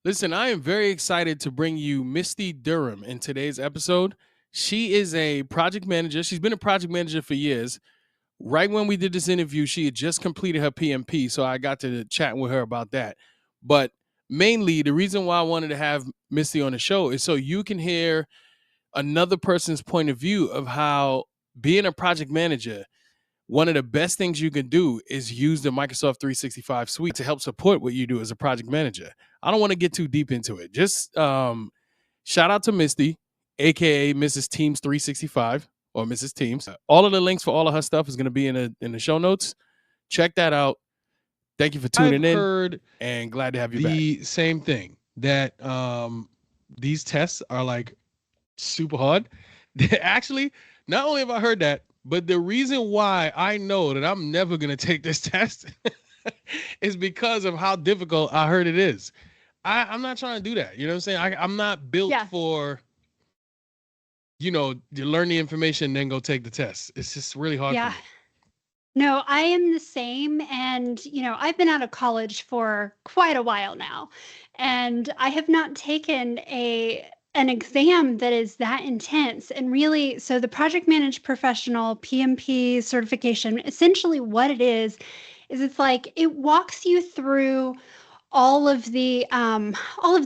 Listen, I am very excited to bring you Misty Durham in today's episode. She is a project manager. She's been a project manager for years. Right when we did this interview, she had just completed her PMP, so I got to chat with her about that. But mainly, the reason why I wanted to have Misty on the show is so you can hear another person's point of view of how being a project manager, one of the best things you can do is use the Microsoft 365 suite to help support what you do as a project manager. I don't want to get too deep into it. Just shout out to Misty, aka Mrs. Teams 365 or Mrs. Teams. All of the links for all of her stuff is going to be in the show notes. Check that out. Thank you for I've tuning in heard and glad to have you back. the same thing that these tests are like super hard. Actually, not only have I heard that, but the reason why I know that I'm never going to take this test is because of how difficult I heard it is. I'm not trying to do that. You know what I'm saying? I'm not built for, to learn the information and then go take the test. It's just really hard for me. No, I am the same. And, I've been out of college for quite a while now, and I have not taken an exam that is that intense. And really, so the project managed professional PMP certification, essentially what it is it's like it walks you through all of the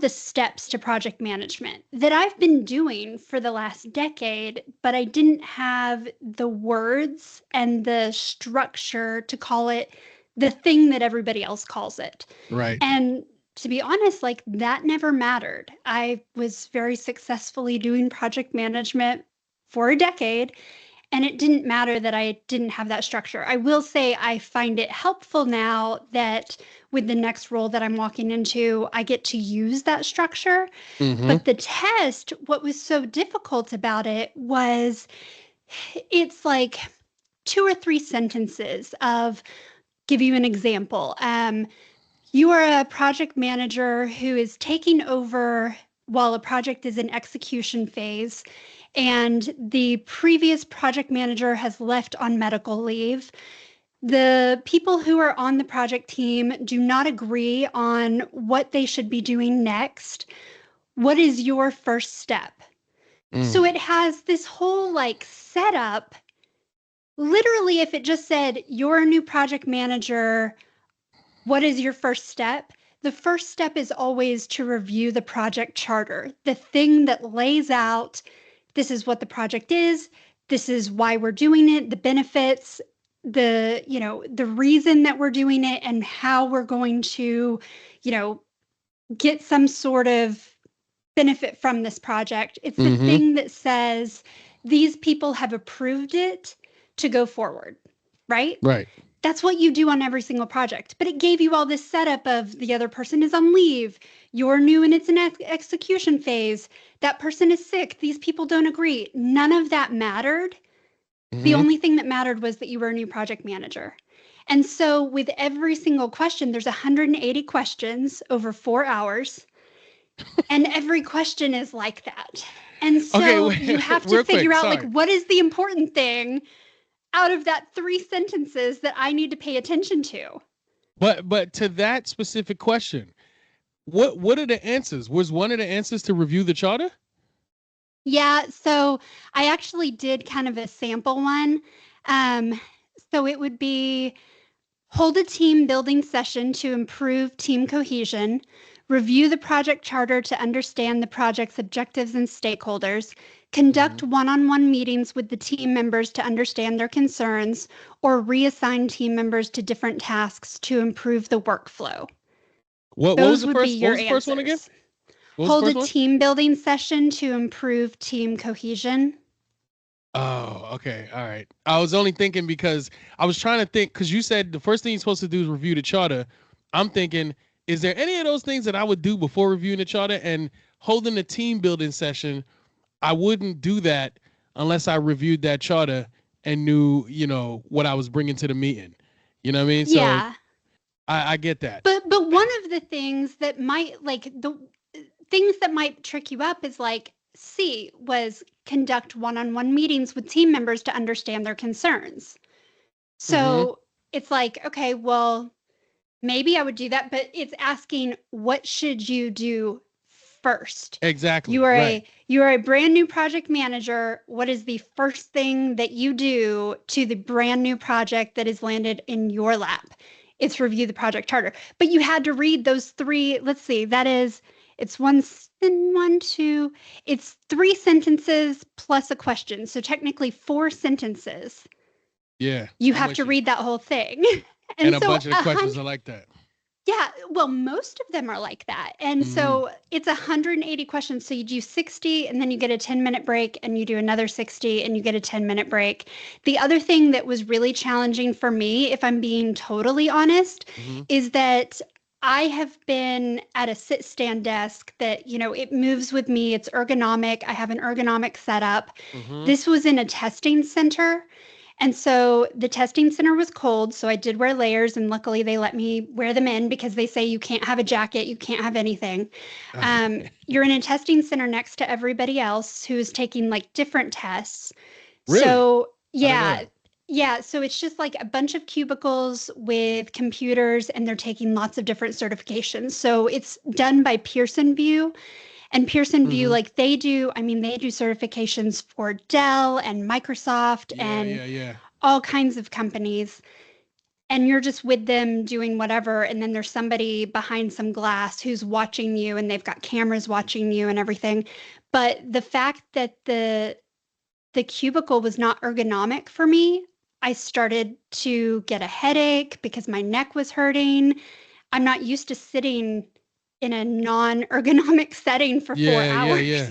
steps to project management that I've been doing for the last decade, but I didn't have the words and the structure to call it the thing that everybody else calls it. Right. And to be honest, like that never mattered. I was very successfully doing project management for a decade, and it didn't matter that I didn't have that structure. I will say I find it helpful now that with the next role that I'm walking into, I get to use that structure. Mm-hmm. But the test, what was so difficult about it was it's like 2 or 3 sentences of, give you an example. You are a project manager who is taking over while a project is in execution phase, and the previous project manager has left on medical leave. The people who are on the project team do not agree on what they should be doing next. What is your first step? So it has this whole like setup. Literally, if it just said, you're a new project manager, what is your first step? The first step is always to review the project charter, the thing that lays out, this is what the project is, this is why we're doing it, the benefits, the reason that we're doing it, and how we're going to, get some sort of benefit from this project. It's the thing that says these people have approved it to go forward, right? Right. That's what you do on every single project. But it gave you all this setup of the other person is on leave, you're new and it's an execution phase, that person is sick, these people don't agree. None of that mattered. The only thing that mattered was that you were a new project manager. And so with every single question, there's 180 questions over 4 hours. And every question is like that. And so you have to figure out, like, what is the important thing out of that 3 sentences that I need to pay attention to. But to that specific question, what are the answers? Was one of the answers to review the charter? Yeah, so I actually did kind of a sample one. So it would be hold a team building session to improve team cohesion, review the project charter to understand the project's objectives and stakeholders, conduct one-on-one meetings with the team members to understand their concerns, or reassign team members to different tasks to improve the workflow. What was the first one again? Hold a team building session to improve team cohesion. Oh, okay. All right. I was only thinking because I was trying to think, because you said the first thing you're supposed to do is review the charter. I'm thinking, is there any of those things that I would do before reviewing the charter? And holding a team building session, I wouldn't do that unless I reviewed that charter and knew, what I was bringing to the meeting. You know what I mean? Yeah. So I get that. But one of the things that might, the things that might trick you up is C was conduct one-on-one meetings with team members to understand their concerns. So it's like, okay, well, maybe I would do that, but it's asking, what should you do first? Exactly. You are Right. a brand new project manager. What is the first thing that you do to the brand new project that is landed in your lap? It's review the project charter. But you had to read those three. Let's see, it's it's 3 sentences plus a question. So technically 4 sentences. Yeah. You I'm have to with you. read that whole thing. And And a so bunch of the questions are like that. yeah, well, most of them are like that. And so it's 180 questions. So you do 60 and then you get a 10-minute break and you do another 60 and you get a 10-minute break. The other thing that was really challenging for me, if I'm being totally honest, Mm-hmm. is that I have been at a sit stand desk that, it moves with me. It's ergonomic. I have an ergonomic setup. Mm-hmm. This was in a testing center. And so the testing center was cold, so I did wear layers, and luckily they let me wear them in because they say you can't have a jacket, you can't have anything. You're in a testing center next to everybody else who is taking like different tests. Really? So I didn't know yeah, that. yeah. So it's just like a bunch of cubicles with computers, and they're taking lots of different certifications. So it's done by Pearson VUE. And Pearson VUE, Mm-hmm. like they do certifications for Dell and Microsoft Yeah, and yeah, yeah. all kinds of companies. And you're just with them doing whatever. And then there's somebody behind some glass who's watching you, and they've got cameras watching you and everything. But the fact that the cubicle was not ergonomic for me, I started to get a headache because my neck was hurting. I'm not used to sitting in a non-ergonomic setting for 4 Yeah, yeah, hours. yeah.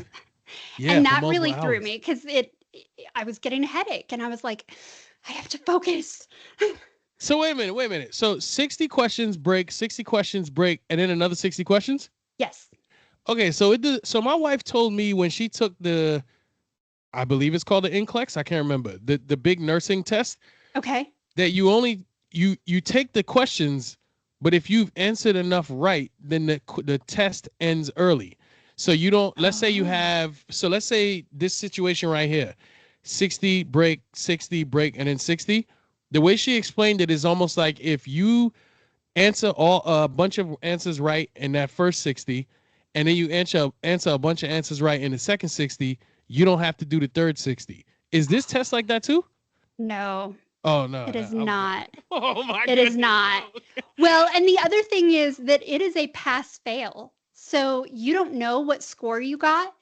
Yeah, And for that multiple really threw hours. me because I was getting a headache and I was like, I have to focus. So wait a minute, wait a minute. So 60 questions break, 60 questions break, and then another 60 questions? Yes. Okay, so so my wife told me when she took I believe it's called the NCLEX, I can't remember, the big nursing test, Okay. that you take the questions, but if you've answered enough right, then the test ends early. So you don't, let's say Oh. let's say this situation right here, 60 break, 60 break, and then 60. The way she explained it is almost like if you answer a bunch of answers right in that first 60, and then you answer a bunch of answers right in the second 60, you don't have to do the third 60. Is this test like that too? No, Oh no, it no. is not. Oh my It is goodness. not. No. Well, and the other thing is that it is a pass fail. So you don't know what score you got.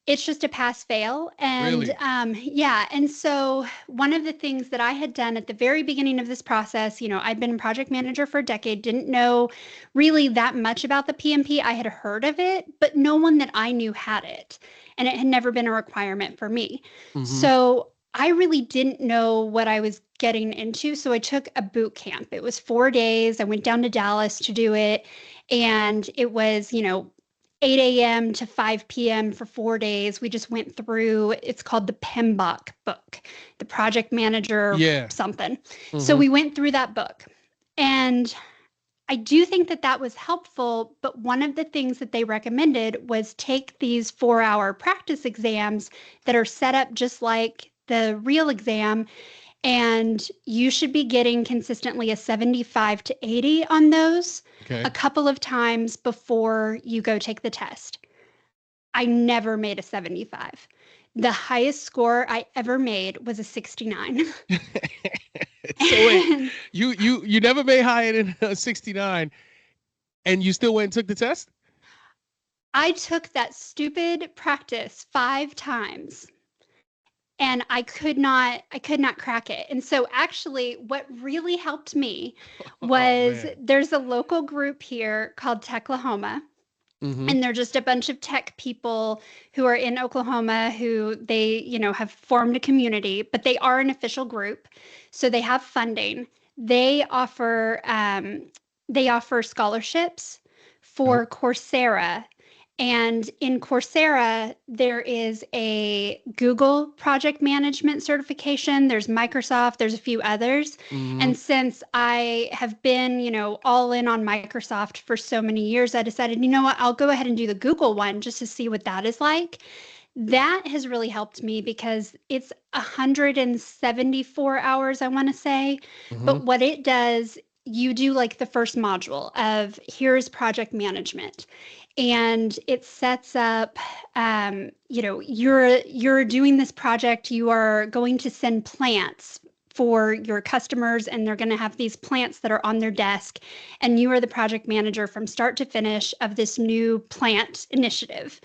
It's just a pass fail. And Really? yeah. And so one of the things that I had done at the very beginning of this process, I'd been a project manager for a decade, didn't know really that much about the PMP. I had heard of it, but no one that I knew had it. And it had never been a requirement for me. Mm-hmm. So I really didn't know what I was getting into. So I took a boot camp. It was 4 days. I went down to Dallas to do it. And it was, 8 a.m. to 5 p.m. for 4 days. We just went through, it's called the PMBOK book, the project manager Yeah. something. So Mm-hmm. we went through that book. And I do think that that was helpful. But one of the things that they recommended was take these 4-hour practice exams that are set up just like the real exam, and you should be getting consistently a 75 to 80 on those a Okay. couple of times before you go take the test. I never made a 75. The highest score I ever made was a 69. So wait, And you never made higher than 69, and you still went and took the test? I took that stupid practice 5 times, and I could not crack it. And so actually what really helped me Oh was man. there's a local group here called Techlahoma. Mm-hmm. And they're just a bunch of tech people who are in Oklahoma who they, have formed a community, but they are an official group. So they have funding. They offer scholarships Nope. for Coursera. And in Coursera, there is a Google project management certification. There's Microsoft, there's a few others. Mm-hmm. And since I have been, all in on Microsoft for so many years, I decided, you know what, I'll go ahead and do the Google one just to see what that is like. That has really helped me because it's 174 hours, I want to say. Mm-hmm. But what it does you do like the first module of here's project management, and it sets up, you're doing this project, you are going to send plants for your customers, and they're going to have these plants that are on their desk, and you are the project manager from start to finish of this new plant initiative.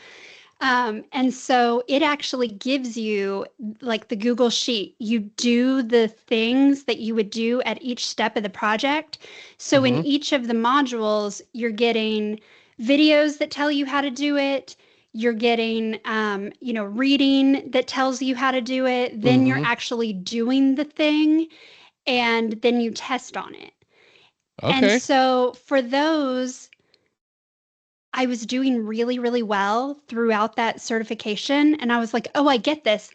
And so it actually gives you like the Google Sheet. You do the things that you would do at each step of the project. So in each of the modules, you're getting videos that tell you how to do it. You're getting, reading that tells you how to do it. Then you're actually doing the thing, and then you test on it. And Okay. so for those, I was doing really, really well throughout that certification. And I was like, oh, I get this.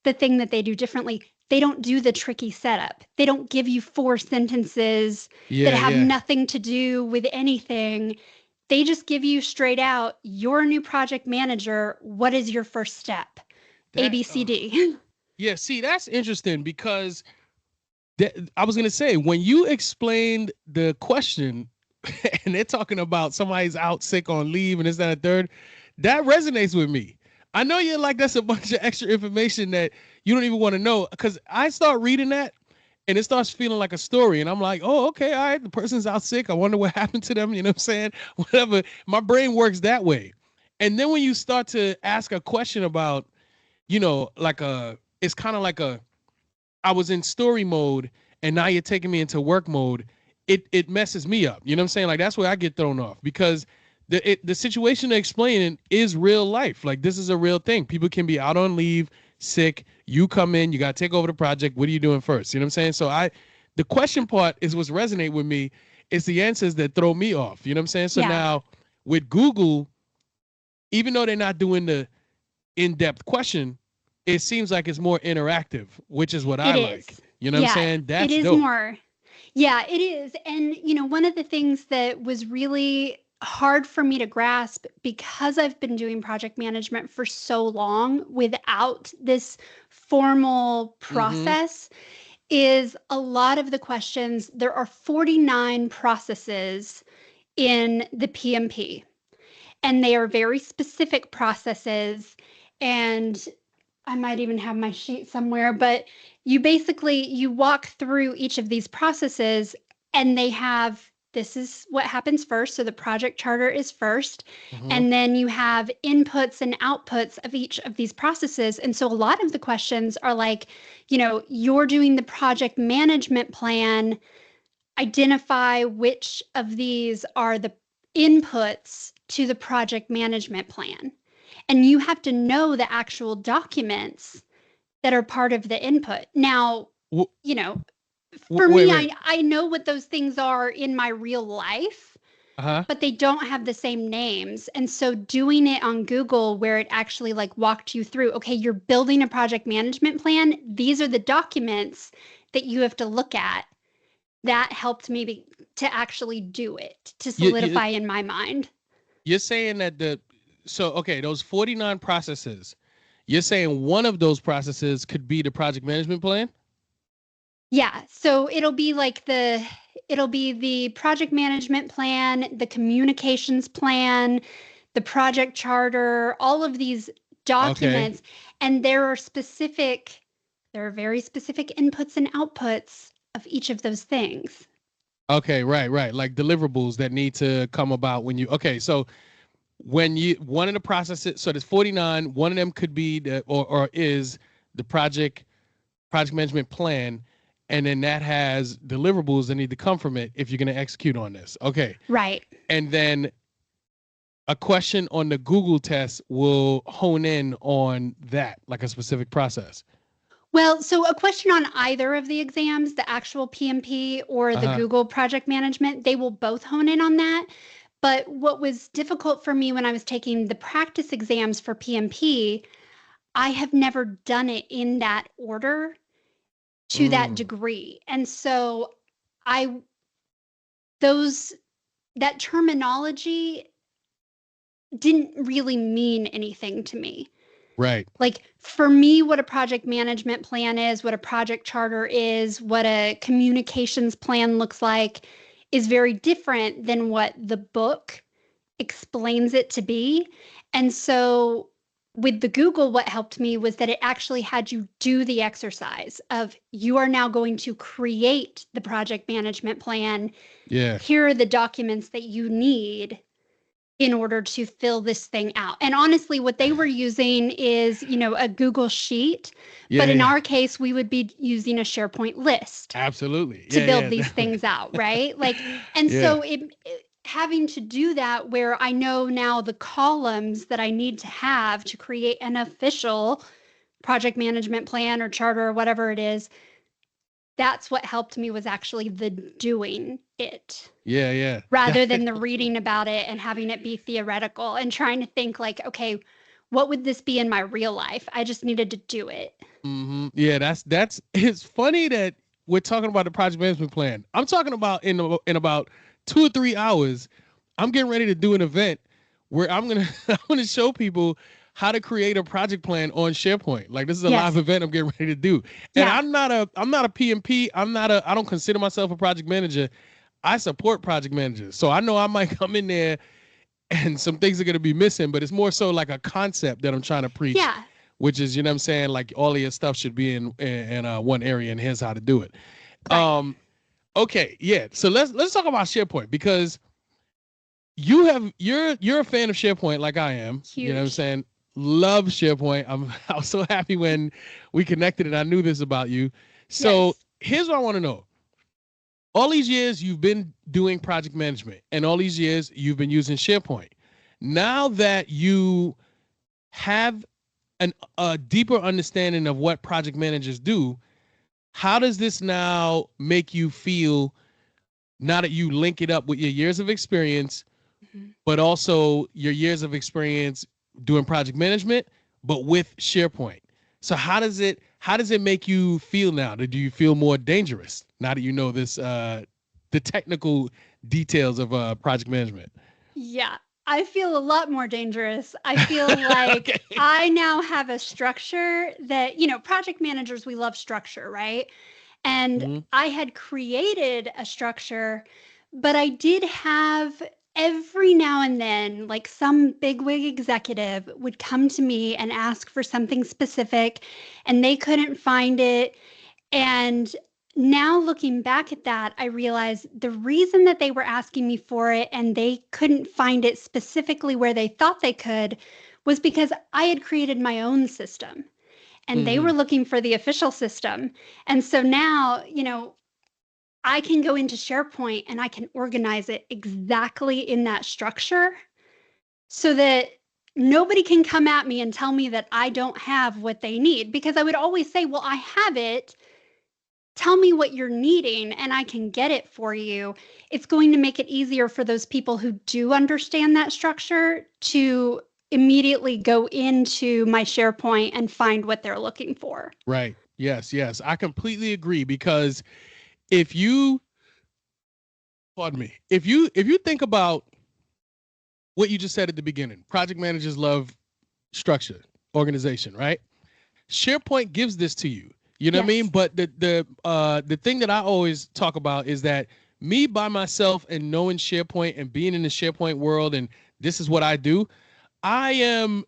The thing that they do differently, they don't do the tricky setup. They don't give you 4 sentences that Yeah, have yeah. nothing to do with anything. They just give you straight out, you're a new project manager. What is your first step? A, That B, C, D. yeah, see, that's interesting because I was gonna say when you explained the question and they're talking about somebody's out sick on leave and this, that, and the third, that resonates with me. I know you're like, that's a bunch of extra information that you don't even want to know. Because I start reading that and it starts feeling like a story. And I'm like, oh, okay, all right, the person's out sick. I wonder what happened to them. You know what I'm saying? Whatever. My brain works that way. And then when you start to ask a question about, like it's kind of like I was in story mode and now you're taking me into work mode. It messes me up. You know what I'm saying? Like that's where I get thrown off because the situation they're explaining is real life. Like this is a real thing. People can be out on leave, sick. You come in, you got to take over the project. What are you doing first? You know what I'm saying? So the question part is what's resonate with me. It's the answers that throw me off. You know what I'm saying? So Yeah, now with Google, even though they're not doing the in-depth question, it seems like it's more interactive, which is what I it like. is. You know what I'm Yeah, saying? it That's is dope. more. Yeah, it is. And, one of the things that was really hard for me to grasp because I've been doing project management for so long without this formal Mm-hmm. process is a lot of the questions. There are 49 processes in the PMP, and they are very specific processes. And I might even have my sheet somewhere, but you walk through each of these processes, and they have, this is what happens first. So the project charter is first, Mm-hmm. and then you have inputs and outputs of each of these processes. And so a lot of the questions are like, you're doing the project management plan, identify which of these are the inputs to the project management plan. And you have to know the actual documents that are part of the input. Now, W- you know, for wait, me, wait. I know what those things are in my real life, Uh-huh. but they don't have the same names. And so doing it on Google where it actually like walked you through, okay, you're building a project management plan. These are the documents that you have to look at. That helped me to actually do it, to You solidify in my mind. you're saying that okay, those 49 processes, you're saying one of those processes could be the project management plan? Yeah, so it'll be the project management plan, the communications plan, the project charter, all of these Okay. documents, and there are very specific inputs and outputs of each of those things. Okay, right, right. Like deliverables that need to come about when you okay, so when you one of the processes, so there's 49, one of them could be or is the project management plan, and then that has deliverables that need to come from it if you're going to execute on this. Okay. Right. And then a question on the Google test will hone in on that, like a specific process. Well, so a question on either of the exams, the actual PMP or the Uh-huh. Google project management, they will both hone in on that. But what was difficult for me when I was taking the practice exams for PMP, I have never done it in that order to that Mm. degree. And so I those that terminology didn't really mean anything to me. Right. Like for me, what a project management plan is, what a project charter is, what a communications plan looks like is very different than what the book explains it to be. And so with the Google, what helped me was that it actually had you do the exercise of you are now going to create the project management plan. Yeah. Here are the documents that you need in order to fill this thing out. And honestly, what they were using is, a Google Sheet, Yeah. but in yeah. our case, we would be using a SharePoint list Absolutely. to Yeah, build yeah, these definitely. things out, right? And Yeah. so having to do that where I know now the columns that I need to have to create an official project management plan or charter or whatever it is, that's what helped me was actually the doing it Yeah, yeah. rather than the reading about it and having it be theoretical and trying to think like, okay, what would this be in my real life? I just needed to do it. Yeah, that's it's funny that we're talking about the project management plan. I'm talking about in about 2 or 3 hours, I'm getting ready to do an event where I'm gonna show people how to create a project plan on SharePoint. Like this is a live event I'm getting ready to do. And Yeah. I'm not a PMP. I don't consider myself a project manager. I support project managers. So I know I might come in there and some things are going to be missing, but it's more so like a concept that I'm trying to preach. Yeah. Which is, you know what I'm saying? Like all of your stuff should be in one area and here's how to do it. Right. Okay. Yeah. So let's talk about SharePoint because you're a fan of SharePoint like I am. Huge. You know what I'm saying? Love SharePoint. I was so happy when we connected and I knew this about you. So Yes. here's what I want to know. All these years you've been doing project management and all these years you've been using SharePoint. Now that you have a deeper understanding of what project managers do, how does this now make you feel now that you link it up with your years of experience, but also your years of experience doing project management, but with SharePoint? So how does it make you feel now? Do you feel more dangerous now that you know this the technical details of project management? Yeah. I feel a lot more dangerous. I feel like Okay. I now have a structure that, project managers, we love structure, right? And I had created a structure, but I did have every now and then, like some bigwig executive would come to me and ask for something specific and they couldn't find it. And now looking back at that, I realized the reason that they were asking me for it and they couldn't find it specifically where they thought they could was because I had created my own system and they were looking for the official system. And so now, I can go into SharePoint and I can organize it exactly in that structure so that nobody can come at me and tell me that I don't have what they need, because I would always say, well, I have it. Tell me what you're needing and I can get it for you. It's going to make it easier for those people who do understand that structure to immediately go into my SharePoint and find what they're looking for. Right. Yes. I completely agree because if you think about what you just said at the beginning, project managers love structure, organization, right? SharePoint gives this to you. You know what I mean? But the thing that I always talk about is that me by myself and knowing SharePoint and being in the SharePoint world and this is what I do, I'm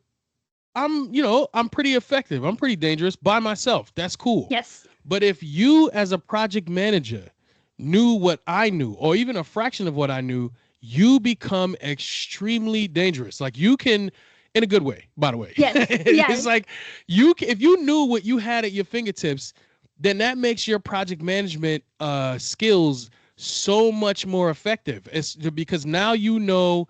pretty effective. I'm pretty dangerous by myself. That's cool. Yes. But if you as a project manager knew what I knew, or even a fraction of what I knew, you become extremely dangerous. Like you can, in a good way, by the way. Yes. It's like if you knew what you had at your fingertips, then that makes your project management skills so much more effective. It's because now you know,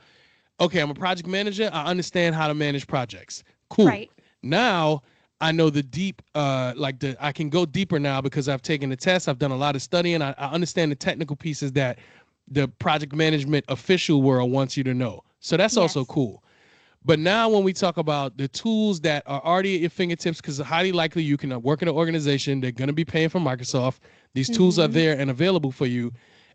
okay, I'm a project manager. I understand how to manage projects. Cool. Right. Now I know the deep, I can go deeper now because I've taken the test. I've done a lot of studying. I understand the technical pieces that the project management official world wants you to know. So that's also cool. But now when we talk about the tools that are already at your fingertips, because highly likely you can work in an organization, they're going to be paying for Microsoft. These tools are there and available for you.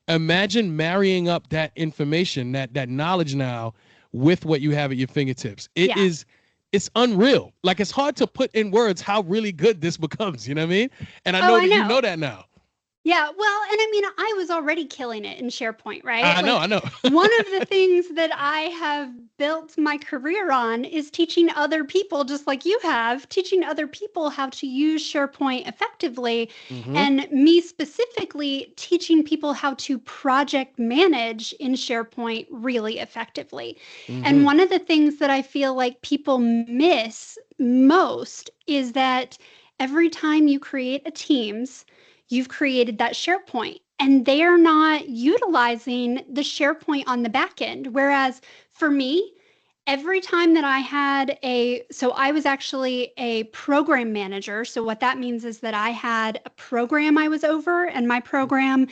Imagine marrying up that information, that knowledge now with what you have at your fingertips. It's it's unreal. Like, it's hard to put in words how really good this becomes. You know what I mean? And I Oh, know I that you know. know that now. Yeah, well, and I mean, I was already killing it in SharePoint, right? I know. One of the things that I have built my career on is teaching other people, just like you have, teaching other people how to use SharePoint effectively. Mm-hmm. And me specifically, teaching people how to project manage in SharePoint really effectively. Mm-hmm. And one of the things that I feel like people miss most is that every time you create a Teams, you've created that SharePoint and they are not utilizing the SharePoint on the back end. Whereas for me, every time that so I was actually a program manager. So what that means is that I had a program I was over, and my program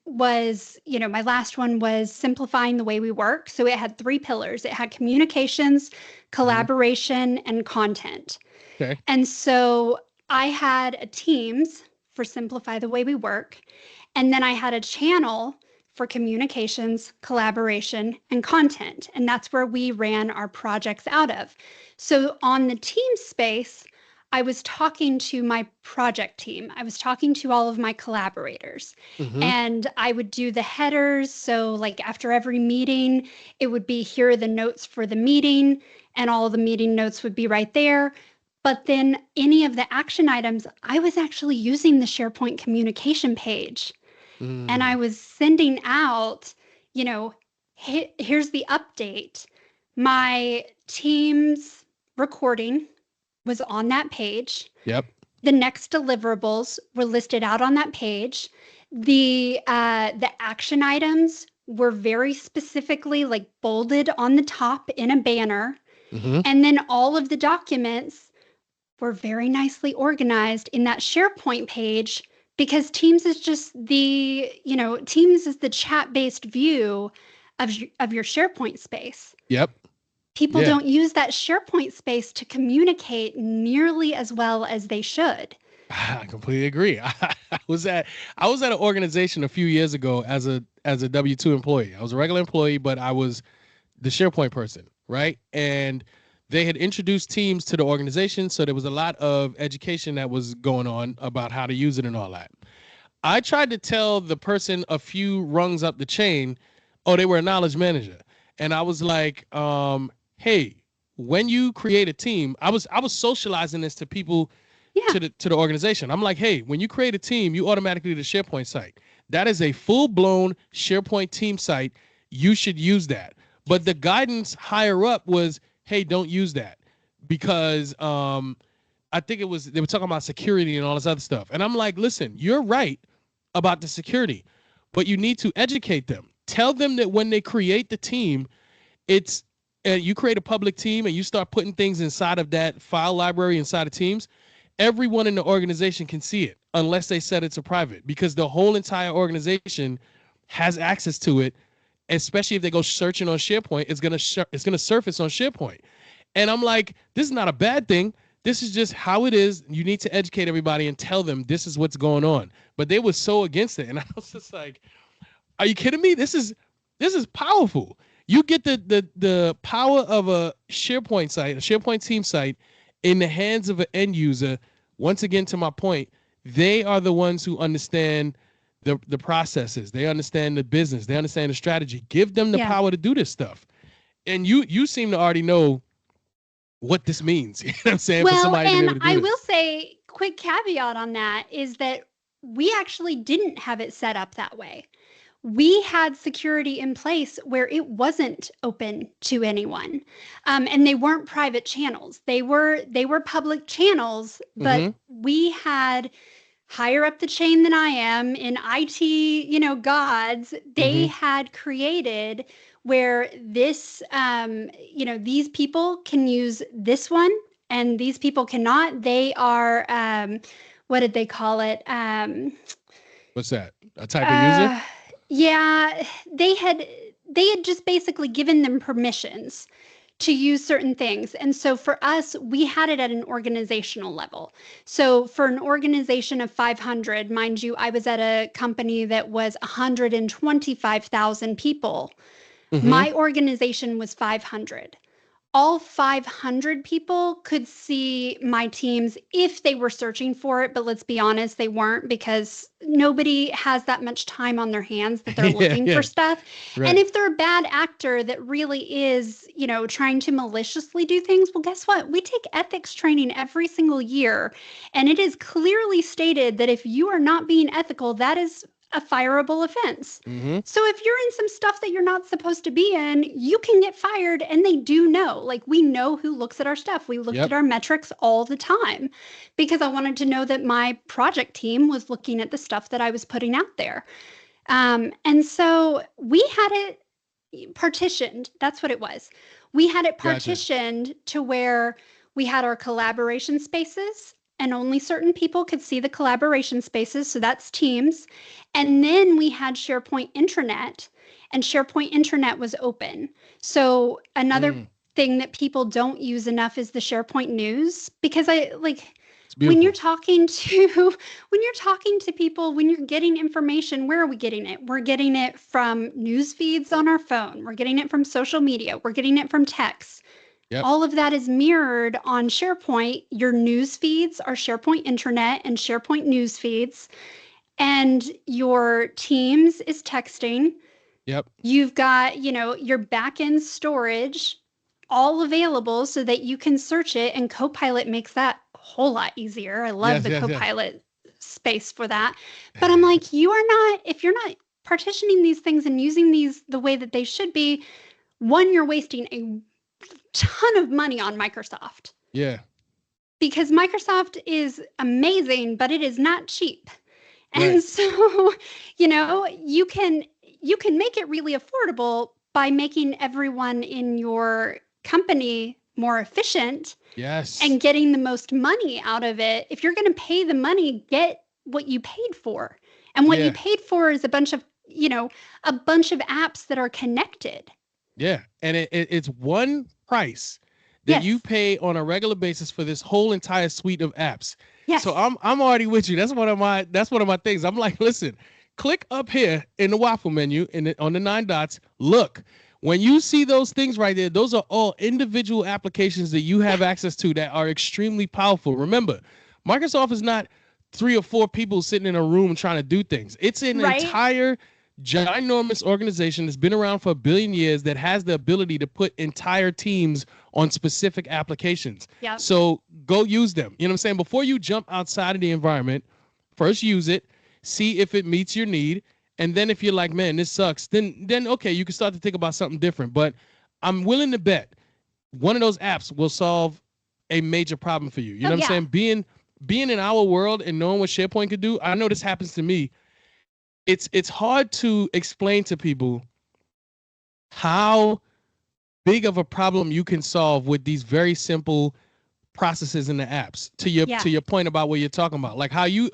was, my last one was simplifying the way we work. So it had 3 pillars. It had communications, collaboration, and content. Okay. And so I had a Teams for simplify the way we work. And then I had a channel for communications, collaboration, and content. And that's where we ran our projects out of. So on the team space, I was talking to my project team. I was talking to all of my collaborators. Mm-hmm. And I would do the headers. So like after every meeting, it would be, here are the notes for the meeting, and all the meeting notes would be right there. But then any of the action items, I was actually using the SharePoint communication page. And I was sending out, here's the update. My Teams recording was on that page. Yep. The next deliverables were listed out on that page. The action items were very specifically like bolded on the top in a banner. Mm-hmm. And then all of the documents were very nicely organized in that SharePoint page, because Teams is just Teams is the chat-based view of your SharePoint space. Yep. People don't use that SharePoint space to communicate nearly as well as they should. I completely agree. I was at an organization a few years ago as a W-2 employee. I was a regular employee, but I was the SharePoint person, right? And they had introduced Teams to the organization, so there was a lot of education that was going on about how to use it and all that. I tried to tell the person a few rungs up the chain, they were a knowledge manager. And I was like, hey, when you create a team, I was socializing this to people, to the organization. I'm like, hey, when you create a team, you automatically do the SharePoint site. That is a full-blown SharePoint team site. You should use that. But the guidance higher up was, hey, don't use that, because I think they were talking about security and all this other stuff. And I'm like, listen, you're right about the security, but you need to educate them. Tell them that when they create the team, you create a public team and you start putting things inside of that file library inside of Teams, everyone in the organization can see it unless they set it to private, because the whole entire organization has access to it. Especially if they go searching on SharePoint, it's gonna surface on SharePoint. And I'm like, this is not a bad thing. This is just how it is. You need to educate everybody and tell them this is what's going on. But they were so against it, and I was just like, are you kidding me? This is powerful. You get the power of a SharePoint site, a SharePoint team site, in the hands of an end user. Once again, to my point, they are the ones who understand the processes. They understand the business. They understand the strategy. Give them the power to do this stuff. And you seem to already know what this means. You know what I'm saying? Well, for somebody to be able to do I this. will say, quick caveat on that is that we actually didn't have it set up that way. We had security in place where it wasn't open to anyone, and they weren't private channels. They were public channels, but we had higher up the chain than I am in IT, gods. They had created where this, these people can use this one and these people cannot. They are, what did they call it? What's that? A type of user? Yeah, they had just basically given them permissions to use certain things. And so for us, we had it at an organizational level. So for an organization of 500, mind you, I was at a company that was 125,000 people. My organization was 500. all 500 people could see my teams if they were searching for it. But let's be honest, they weren't, because nobody has that much time on their hands that they're Yeah, looking for yeah, stuff. And right. if they're a bad actor that really is, trying to maliciously do things, well, guess what? We take ethics training every single year. And it is clearly stated that if you are not being ethical, that is a fireable offense. Mm-hmm. So if you're in some stuff that you're not supposed to be in, you can get fired, and they do know. Like, we know who looks at our stuff. We looked Yep. at our metrics all the time because I wanted to know that my project team was looking at the stuff that I was putting out there. And so we had it partitioned. That's what it was. We had it Gotcha. partitioned to where we had our collaboration spaces, and only certain people could see the collaboration spaces. So that's Teams. And then we had SharePoint Intranet, and SharePoint Intranet was open. So another Mm, thing that people don't use enough is the SharePoint news, because it's when you're beautiful. talking to when you're talking to people, when you're getting information, where are we getting it? We're getting it from news feeds on our phone. We're getting it from social media. We're getting it from text. Yep. All of that is mirrored on SharePoint. Your news feeds are SharePoint Intranet and SharePoint news feeds, and your Teams is texting. Yep. You've got, your backend storage all available so that you can search it, and Copilot makes that a whole lot easier. I love Yes, the yes, yes. Copilot space for that. But I'm like, if you're not partitioning these things and using these the way that they should be, one, you're wasting a ton of money on Microsoft, Yeah. because Microsoft is amazing, but it is not cheap. Right. And so, you can make it really affordable by making everyone in your company more efficient Yes. and getting the most money out of it. If you're going to pay the money, get what you paid for. And what you Yeah. paid for is a bunch of apps that are connected. Yeah. And it's one price that you Yes. pay on a regular basis for this whole entire suite of apps. Yes. So I'm already with you. That's one of my things. I'm like, listen, click up here in the waffle menu on the 9 dots. Look, when you see those things right there, those are all individual applications that you have access to that are extremely powerful. Remember, Microsoft is not 3 or 4 people sitting in a room trying to do things. It's an Right? entire ginormous organization that's been around for a billion years that has the ability to put entire teams on specific applications. Yep. So go use them. You know what I'm saying? Before you jump outside of the environment, first use it, see if it meets your need. And then if you're like, man, this sucks, then okay, you can start to think about something different. But I'm willing to bet one of those apps will solve a major problem for you. You know what I'm saying? Being in our world and knowing what SharePoint could do, I know this happens to me. It's hard to explain to people how big of a problem you can solve with these very simple processes in the apps. To your point about what you're talking about, like how you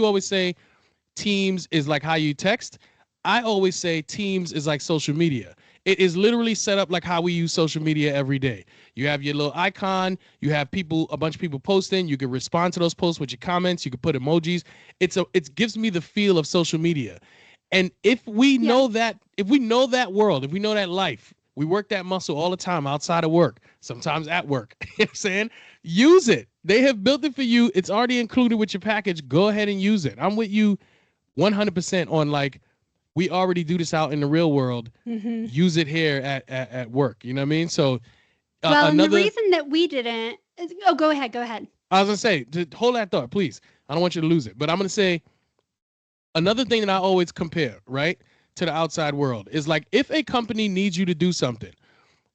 always say Teams is like how you text. I always say Teams is like social media. It is literally set up like how we use social media every day. You have your little icon, you have a bunch of people posting, you can respond to those posts with your comments, you can put emojis. It gives me the feel of social media. And if we know that world, if we know that life, we work that muscle all the time outside of work, sometimes at work. You know what I'm saying? Use it. They have built it for you. It's already included with your package. Go ahead and use it. I'm with you 100% on, like, we already do this out in the real world. Mm-hmm. Use it here at work. You know what I mean? So And the reason that we didn't go ahead. I was gonna say, hold that thought, please. I don't want you to lose it. But I'm gonna say another thing that I always compare, right, to the outside world is, like, if a company needs you to do something,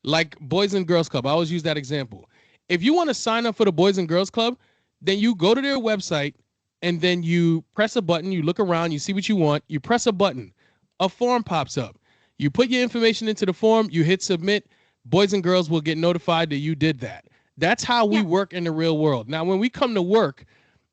like Boys and Girls Club, I always use that example. If you want to sign up for the Boys and Girls Club, then you go to their website and then you press a button, you look around, you see what you want, you press a button, a form pops up. You put your information into the form, you hit submit, boys and girls will get notified that you did that. That's how we work in the real world. Now, when we come to work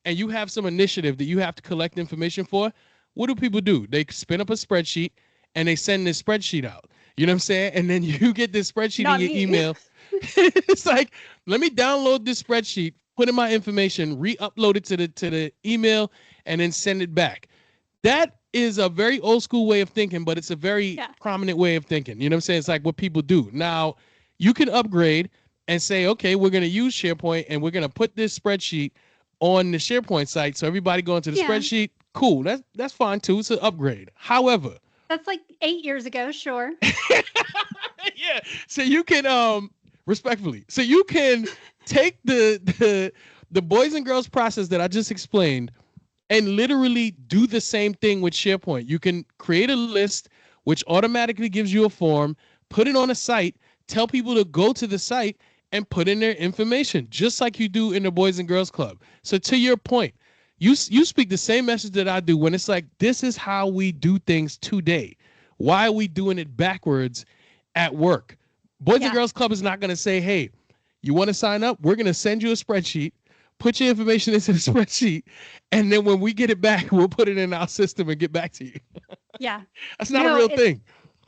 and you have some initiative that you have to collect information for, what do people do? They spin up a spreadsheet and they send this spreadsheet out. You know what I'm saying? And then you get this spreadsheet in your email. It's like, let me download this spreadsheet, put in my information, re-upload it to the email, and then send it back. That is a very old school way of thinking, but it's a very prominent way of thinking. You know what I'm saying? It's like what people do. Now, you can upgrade and say, okay, we're going to use SharePoint and we're going to put this spreadsheet on the SharePoint site. So everybody going to the Yeah. spreadsheet. Cool. That's fine too. It's an upgrade. However, That's like 8 years ago, sure. yeah. So you can respectfully. So you can take the boys and girls process that I just explained and literally do the same thing with SharePoint. You can create a list which automatically gives you a form, put it on a site, tell people to go to the site and put in their information, just like you do in the Boys and Girls Club. So to your point, you speak the same message that I do when it's like, this is how we do things today. Why are we doing it backwards at work? Boys and Girls Club is not going to say, hey, you want to sign up? We're going to send you a spreadsheet, put your information into the spreadsheet, and then when we get it back, we'll put it in our system and get back to you. Yeah. That's not a real thing.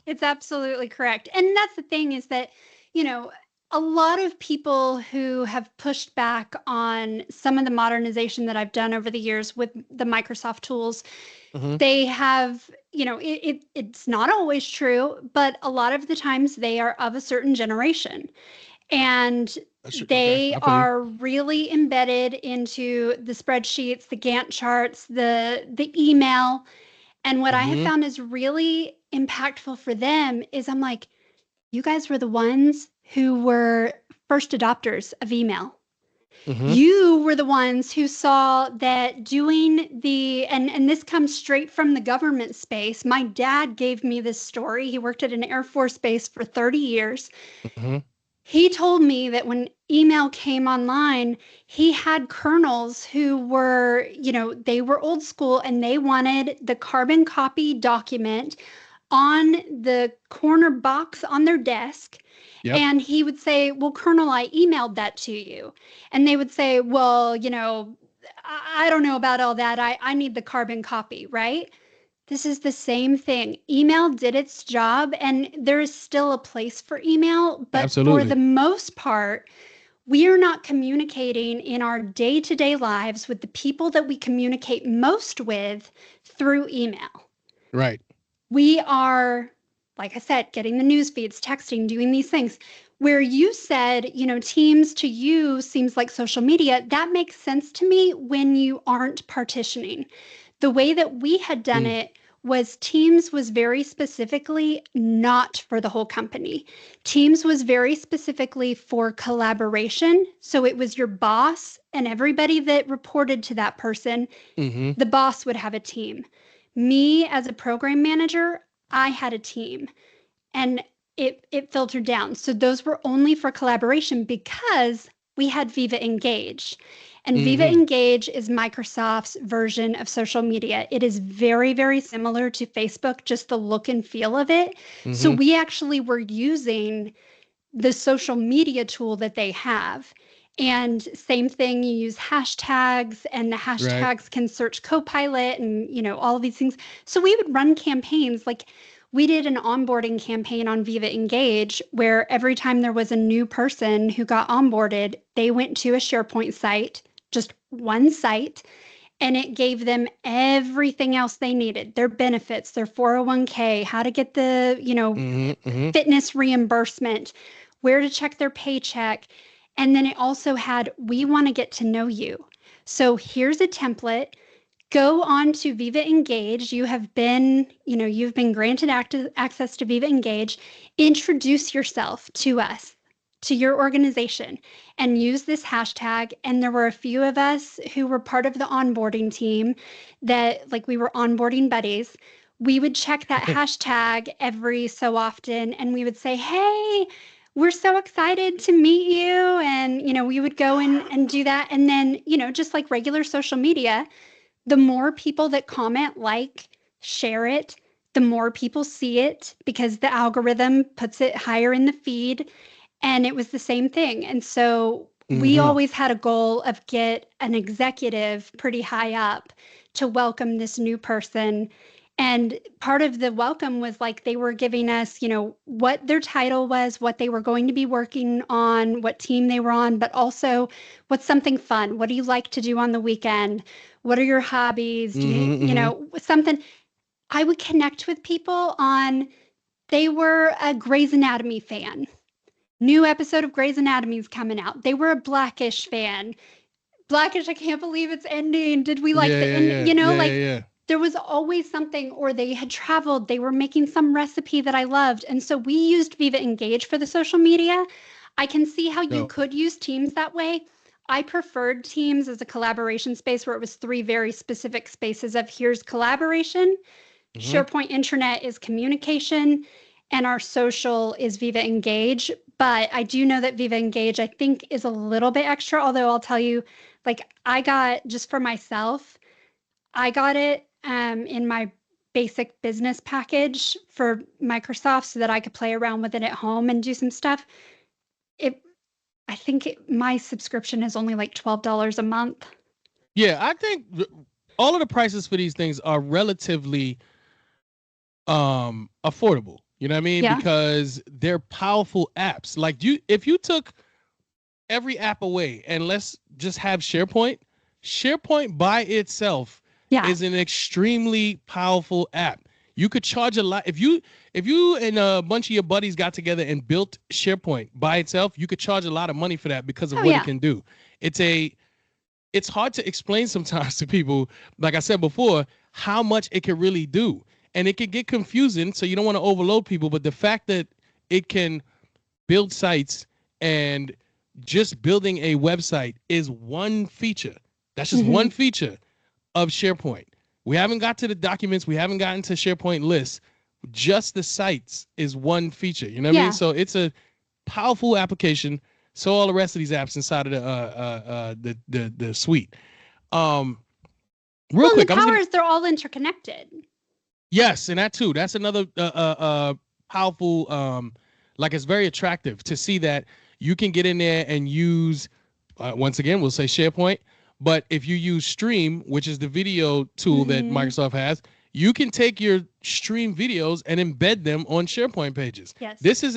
It's absolutely correct. And that's the thing is that, you know, a lot of people who have pushed back on some of the modernization that I've done over the years with the Microsoft tools, they have, you know, it's not always true, but a lot of the times they are of a certain generation. And they are really embedded into the spreadsheets, the Gantt charts, the email. And what I have found is really impactful for them is I'm like, you guys were the ones who were first adopters of email. You were the ones who saw that doing and this comes straight from the government space. My dad gave me this story. He worked at an Air Force base for 30 years. He told me that when email came online, he had colonels who were, you know, they were old school and they wanted the carbon copy document on the corner box on their desk. And he would say, well, Colonel, I emailed that to you. And they would say, well, you know, I don't know about all that. I need the carbon copy, right? This is the same thing. Email did its job, and there is still a place for email. But for the most part, we are not communicating in our day-to-day lives with the people that we communicate most with through email. Right. We are, like I said, getting the news feeds, texting, doing these things. Where you said, you know, Teams to you seems like social media. That makes sense to me when you aren't partitioning. The way that we had done it was Teams was very specifically not for the whole company. Teams was very specifically for collaboration. So it was your boss and everybody that reported to that person. The boss would have a team. Me as a program manager, I had a team. And it filtered down. So those were only for collaboration because we had Viva Engage. And Viva Engage is Microsoft's version of social media. It is very, very similar to Facebook, just the look and feel of it. So we actually were using the social media tool that they have. And same thing, you use hashtags, and the hashtags can search Copilot and, you know, all of these things. So we would run campaigns like we did an onboarding campaign on Viva Engage where every time there was a new person who got onboarded, they went to a SharePoint site, just one site, and it gave them everything else they needed, their benefits, their 401k, how to get the, you know, fitness reimbursement, where to check their paycheck. And then it also had, we want to get to know you. So here's a template. Go on to Viva Engage. You have been, you know, you've been granted access to Viva Engage. Introduce yourself to us, to your organization, and use this hashtag. And there were a few of us who were part of the onboarding team that, like, we were onboarding buddies. We would check that hashtag every so often, and we would say, hey, we're so excited to meet you. And, you know, we would go and do that. And then, you know, just like regular social media, the more people that comment, like, share it, the more people see it because the algorithm puts it higher in the feed. And it was the same thing. And so we always had a goal of get an executive pretty high up to welcome this new person. And part of the welcome was like they were giving us, you know, what their title was, what they were going to be working on, what team they were on, but also what's something fun. What do you like to do on the weekend? What are your hobbies? Do you, you know, something. I would connect with people on, they were a Grey's Anatomy fan. New episode of Grey's Anatomy is coming out. They were a Blackish fan. Blackish, I can't believe it's ending. Did we like Yeah, the yeah, end? yeah, You know, yeah, like yeah, yeah. there was always something, or they had traveled, they were making some recipe that I loved. And so we used Viva Engage for the social media. I can see how you Dope. could use Teams that way. I preferred Teams as a collaboration space where it was three very specific spaces of here's collaboration, Hmm. SharePoint Internet is communication, and our social is Viva Engage. But I do know that Viva Engage, I think, is a little bit extra, although I'll tell you, like, I got just for myself, I got it in my basic business package for Microsoft so that I could play around with it at home and do some stuff. It, I think my subscription is only like $12 a month. Yeah, I think all of the prices for these things are relatively affordable. You know what I mean? Yeah. Because they're powerful apps. Like if you took every app away and let's just have SharePoint, SharePoint by itself Yeah. is an extremely powerful app. You could charge a lot if you and a bunch of your buddies got together and built SharePoint by itself, you could charge a lot of money for that because of Oh, what yeah. it can do. It's hard to explain sometimes to people, like I said before, how much it can really do. And it can get confusing, so you don't want to overload people. But the fact that it can build sites and just building a website is one feature. That's just one feature of SharePoint. We haven't got to the documents. We haven't gotten to SharePoint lists. Just the sites is one feature. You know what I mean? So it's a powerful application. So all the rest of these apps inside of the suite. Real Well, quick, the power is they're all interconnected. Yes, and that too. That's another powerful. Like it's very attractive to see that you can get in there and use. Once again, we'll say SharePoint, but if you use Stream, which is the video tool that Microsoft has, you can take your Stream videos and embed them on SharePoint pages. Yes. This is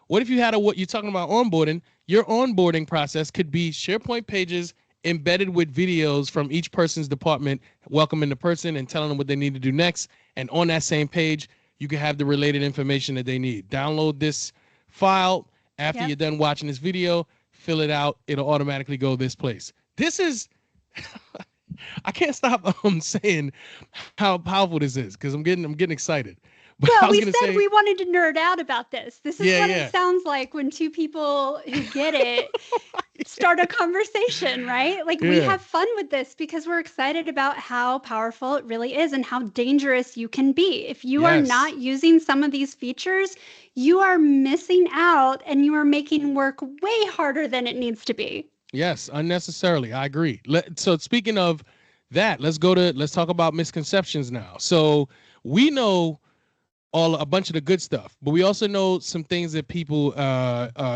what if you had what you're talking about onboarding? Your onboarding process could be SharePoint pages embedded with videos from each person's department, welcoming the person and telling them what they need to do next. And on that same page, you can have the related information that they need. Download this file after you're done watching this video, fill it out. It'll automatically go this place. This is, I can't stop saying how powerful this is because I'm getting excited. But well, we said we wanted to nerd out about this. This is what it sounds like when two people who get it start a conversation, right? Like we have fun with this because we're excited about how powerful it really is and how dangerous you can be. If you are not using some of these features, you are missing out and you are making work way harder than it needs to be. Yes, unnecessarily. I agree. So speaking of that, let's talk about misconceptions now. So we know a bunch of the good stuff, but we also know some things that people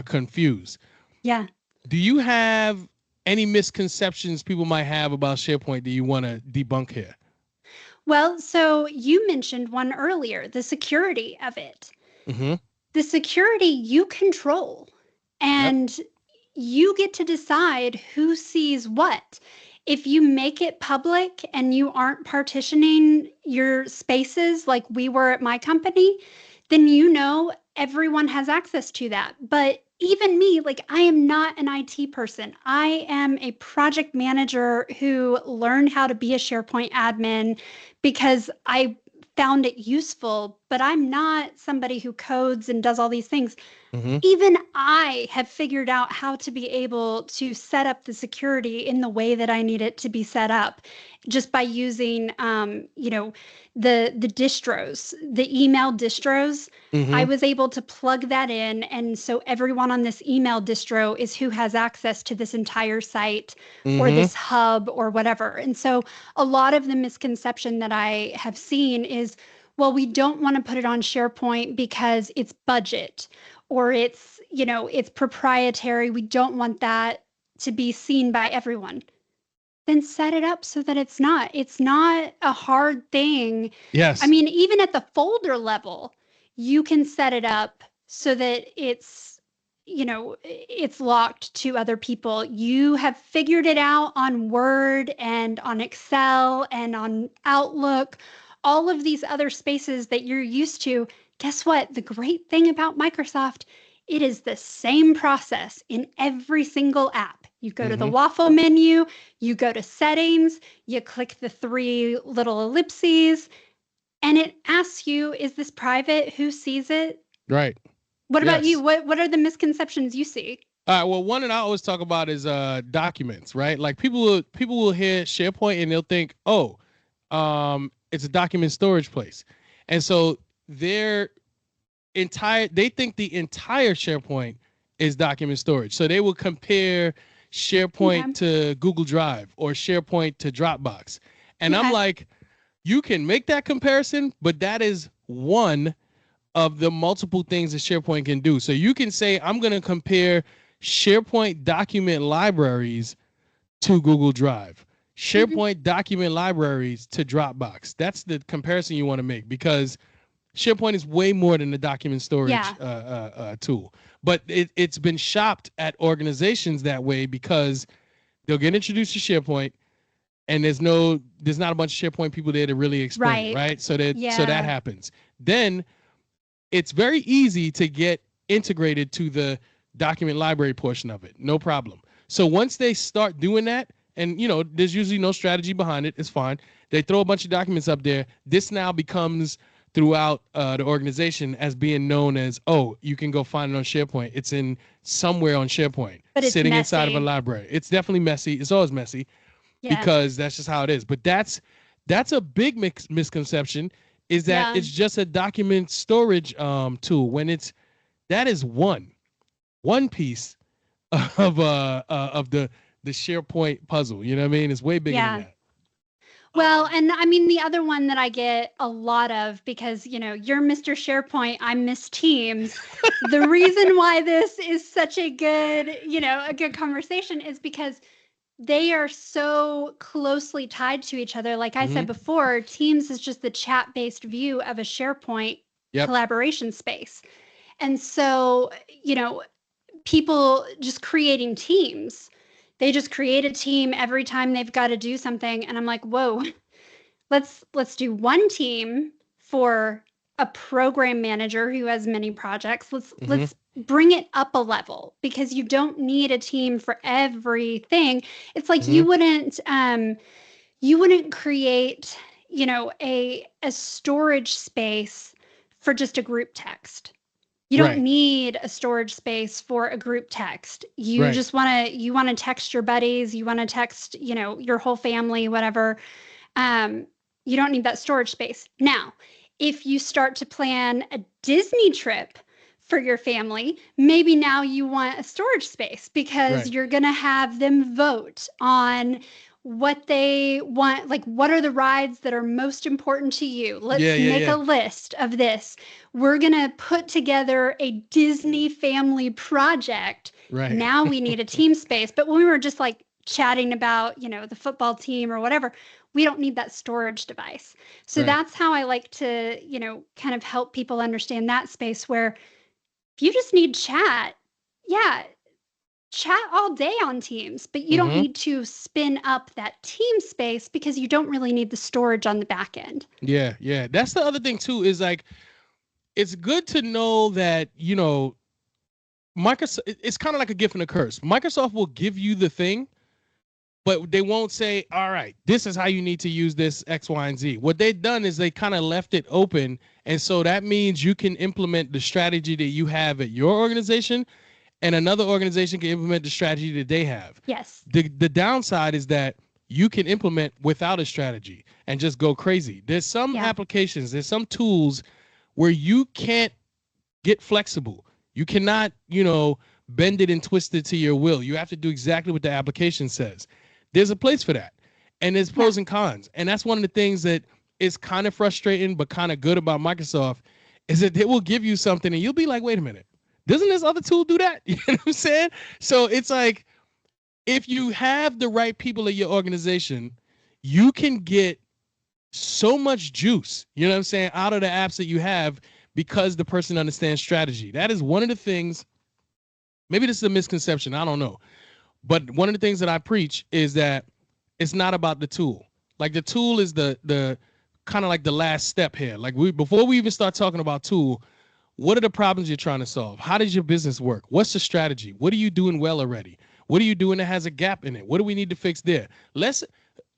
confuse. Yeah. Do you have any misconceptions people might have about SharePoint that you want to debunk here? Well, so you mentioned one earlier, the security of it. The security you control, and you get to decide who sees what. If you make it public and you aren't partitioning your spaces like we were at my company, then you know everyone has access to that. But even me, like I am not an IT person. I am a project manager who learned how to be a SharePoint admin because I found it useful, but I'm not somebody who codes and does all these things. Even I have figured out how to be able to set up the security in the way that I need it to be set up just by using, the distros, the email distros. I was able to plug that in. And so everyone on this email distro is who has access to this entire site or this hub or whatever. And so a lot of the misconception that I have seen is, well, we don't want to put it on SharePoint because it's budget or it's, it's proprietary. We don't want that to be seen by everyone. Then set it up so that it's not a hard thing. Yes. I mean, even at the folder level, you can set it up so that it's locked to other people. You have figured it out on Word and on Excel and on Outlook, all of these other spaces that you're used to. Guess what? The great thing about Microsoft It is the same process in every single app. You go to the waffle menu, you go to settings, you click the 3 little ellipses, and it asks you, is this private? Who sees it? Right. What about you? Yes. What are the misconceptions you see? All right. Well, one that I always talk about is documents, right? Like people will hear SharePoint and they'll think, oh, it's a document storage place, and so they think the entire SharePoint is document storage. So they will compare SharePoint to Google Drive or SharePoint to Dropbox, and I'm like, you can make that comparison, but that is one of the multiple things that SharePoint can do. So you can say, I'm going to compare SharePoint document libraries to Google Drive, SharePoint document libraries to Dropbox. That's the comparison you want to make, because SharePoint is way more than a document storage tool. But it's been shopped at organizations that way because they'll get introduced to SharePoint, and there's not a bunch of SharePoint people there to really explain, right? So that happens. Then it's very easy to get integrated to the document library portion of it. No problem. So once they start doing that, and there's usually no strategy behind it, it's fine. They throw a bunch of documents up there. This now becomes throughout the organization as being known as, oh, you can go find it on SharePoint. It's in somewhere on SharePoint, but it's sitting messy. Inside of a library. It's definitely messy. It's always messy because that's just how it is. But that's a big misconception, is that it's just a document storage tool, when that is one piece of the SharePoint puzzle. You know what I mean? It's way bigger than that. Well, and I mean, the other one that I get a lot of, because, you're Mr. SharePoint, I'm Miss Teams. The reason why this is such a good, a good conversation is because they are so closely tied to each other. Like I said before, Teams is just the chat-based view of a SharePoint collaboration space. And so, people just creating teams, they just create a team every time they've got to do something. And I'm like, whoa, let's do one team for a program manager who has many projects. Let's bring it up a level, because you don't need a team for everything. It's like you wouldn't create, a storage space for just a group text. You don't need a storage space for a group text. You just want to text your buddies. You want to text, your whole family, whatever. You don't need that storage space. Now, if you start to plan a Disney trip for your family, maybe now you want a storage space, because you're going to have them vote on what they want. Like, what are the rides that are most important to you? Let's make a list of this. We're going to put together a Disney family project. Now we need a team space. But when we were just like chatting about, the football team or whatever, we don't need that storage device. So that's how I like to, kind of help people understand that space, where if you just need chat, chat all day on Teams, but you don't need to spin up that team space, because you don't really need the storage on the back end. Yeah. That's the other thing too, is like, it's good to know that, Microsoft, it's kind of like a gift and a curse. Microsoft will give you the thing, but they won't say, all right, this is how you need to use this X, Y, and Z. What they've done is they kind of left it open. And so that means you can implement the strategy that you have at your organization, and another organization can implement the strategy that they have. Yes. The downside is that you can implement without a strategy and just go crazy. There's some applications, there's some tools where you can't get flexible. You cannot, bend it and twist it to your will. You have to do exactly what the application says. There's a place for that. And there's pros and cons. And that's one of the things that is kind of frustrating but kind of good about Microsoft, is that they will give you something and you'll be like, wait a minute, doesn't this other tool do that? You know what I'm saying? So it's like, if you have the right people at your organization, you can get so much juice, you know what I'm saying, out of the apps that you have, because the person understands strategy. That is one of the things, maybe this is a misconception, I don't know. But one of the things that I preach is that it's not about the tool. Like, the tool is the kind of like the last step here. Like, before we even start talking about tool, What are the problems you're trying to solve? How does your business work? What's the strategy? What are you doing well already? What are you doing that has a gap in it? What do we need to fix there? Let's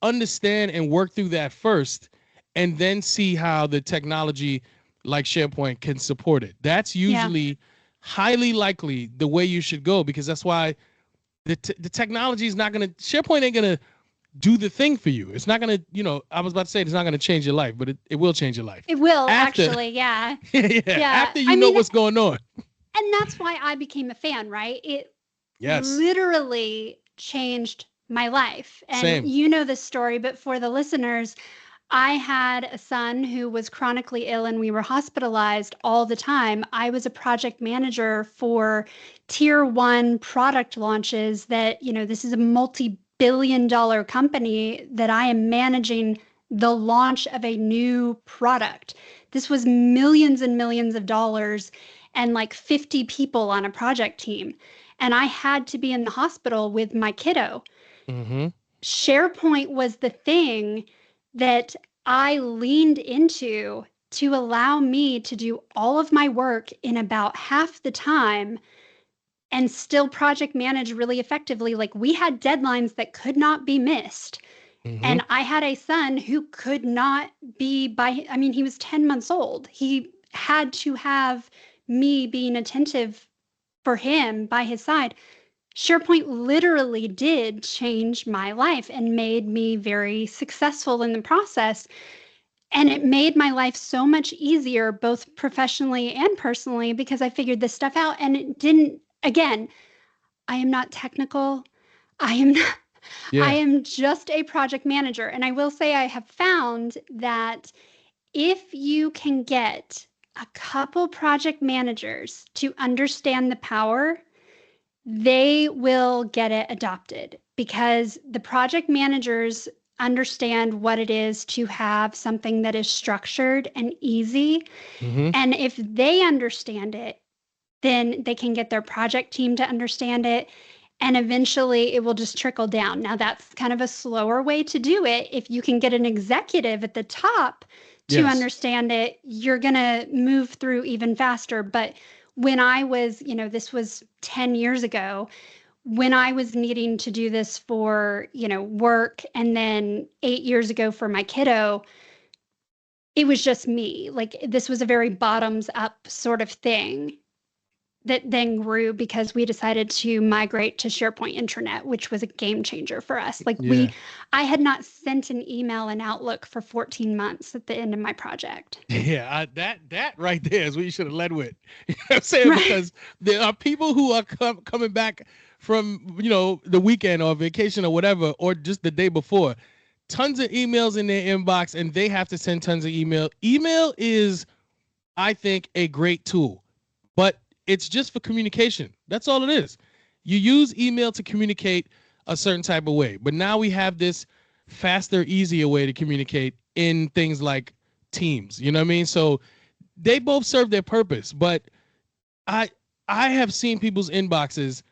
understand and work through that first, and then see how the technology like SharePoint can support it. That's usually highly likely the way you should go, because that's why the technology is not going to, SharePoint ain't going to do the thing for you. It's not going to, I was about to say it's not going to change your life, but it will change your life. It will actually, yeah. After you know what's going on. And that's why I became a fan, right? It Yes. literally changed my life. And Same. you know this story, but for the listeners, I had a son who was chronically ill and we were hospitalized all the time. I was a project manager for tier 1 product launches that, this is a multi-billion-dollar company that I am managing the launch of a new product. This was millions and millions of dollars and like 50 people on a project team. And I had to be in the hospital with my kiddo. Mm-hmm. SharePoint was the thing that I leaned into to allow me to do all of my work in about half the time and still project manage really effectively. Like, we had deadlines that could not be missed. Mm-hmm. And I had a son who could not be he was 10 months old. He had to have me being attentive for him by his side. SharePoint literally did change my life and made me very successful in the process. And it made my life so much easier, both professionally and personally, because I figured this stuff out. And it didn't, again, I am not technical. I am just a project manager. And I will say I have found that if you can get a couple project managers to understand the power, they will get it adopted, because the project managers understand what it is to have something that is structured and easy. Mm-hmm. And if they understand it, then they can get their project team to understand it. And eventually it will just trickle down. Now, that's kind of a slower way to do it. If you can get an executive at the top to understand it, you're going to move through even faster. But when I was, this was 10 years ago, when I was needing to do this for, work, and then 8 years ago for my kiddo, it was just me. Like, this was a very bottoms up sort of thing that then grew because we decided to migrate to SharePoint Intranet, which was a game changer for us. Like, I had not sent an email in Outlook for 14 months at the end of my project. Yeah, that right there is what you should have led with. You know what I'm saying? Right. Because there are people who are coming back from, the weekend or vacation or whatever, or just the day before. Tons of emails in their inbox, and they have to send tons of email. Email is, I think, a great tool, but it's just for communication. That's all it is. You use email to communicate a certain type of way. But now we have this faster, easier way to communicate in things like Teams. You know what I mean? So they both serve their purpose. But I have seen people's inboxes,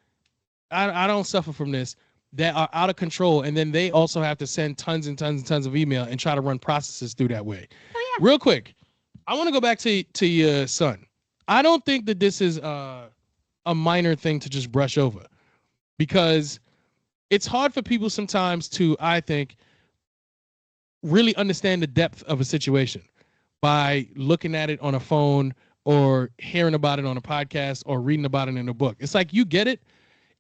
I don't suffer from this, that are out of control. And then they also have to send tons and tons and tons of email and try to run processes through that way. Oh, yeah. Real quick, I want to go back to your son. I don't think that this is a minor thing to just brush over, because it's hard for people sometimes to, I think, really understand the depth of a situation by looking at it on a phone or hearing about it on a podcast or reading about it in a book. It's like, you get it,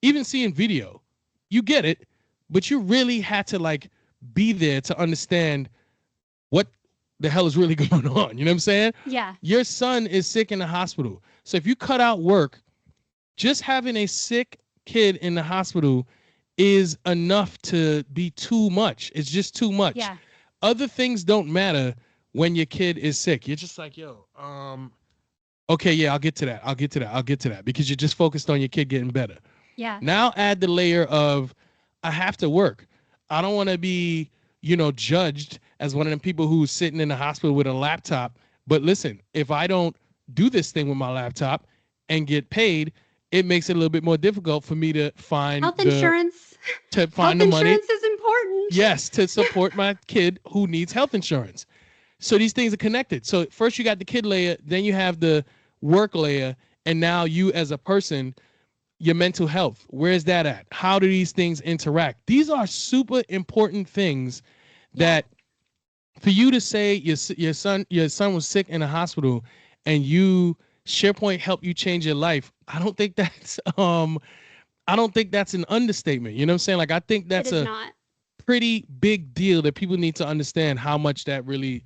even seeing video, you get it, but you really had to be there to understand what the hell is really going on. You know what I'm saying? Yeah. Your son is sick in the hospital. So if you cut out work, just having a sick kid in the hospital is enough to be too much. It's just too much. Yeah. Other things don't matter when your kid is sick. You're just like, okay, yeah, I'll get to that. Because you're just focused on your kid getting better. Yeah. Now add the layer of, I have to work. I don't want to be, judged as one of them people who's sitting in the hospital with a laptop. But listen, if I don't do this thing with my laptop and get paid, it makes it a little bit more difficult for me to find health insurance. To find the money. Health insurance is important. Yes, to support my kid who needs health insurance. So these things are connected. So first you got the kid layer, then you have the work layer, and now you as a person, your mental health, where's that at? How do these things interact? These are super important things that for you to say your son was sick in a hospital and SharePoint helped you change your life. I don't think that's an understatement. You know what I'm saying? Like, I think that's a not. pretty big deal that people need to understand how much that really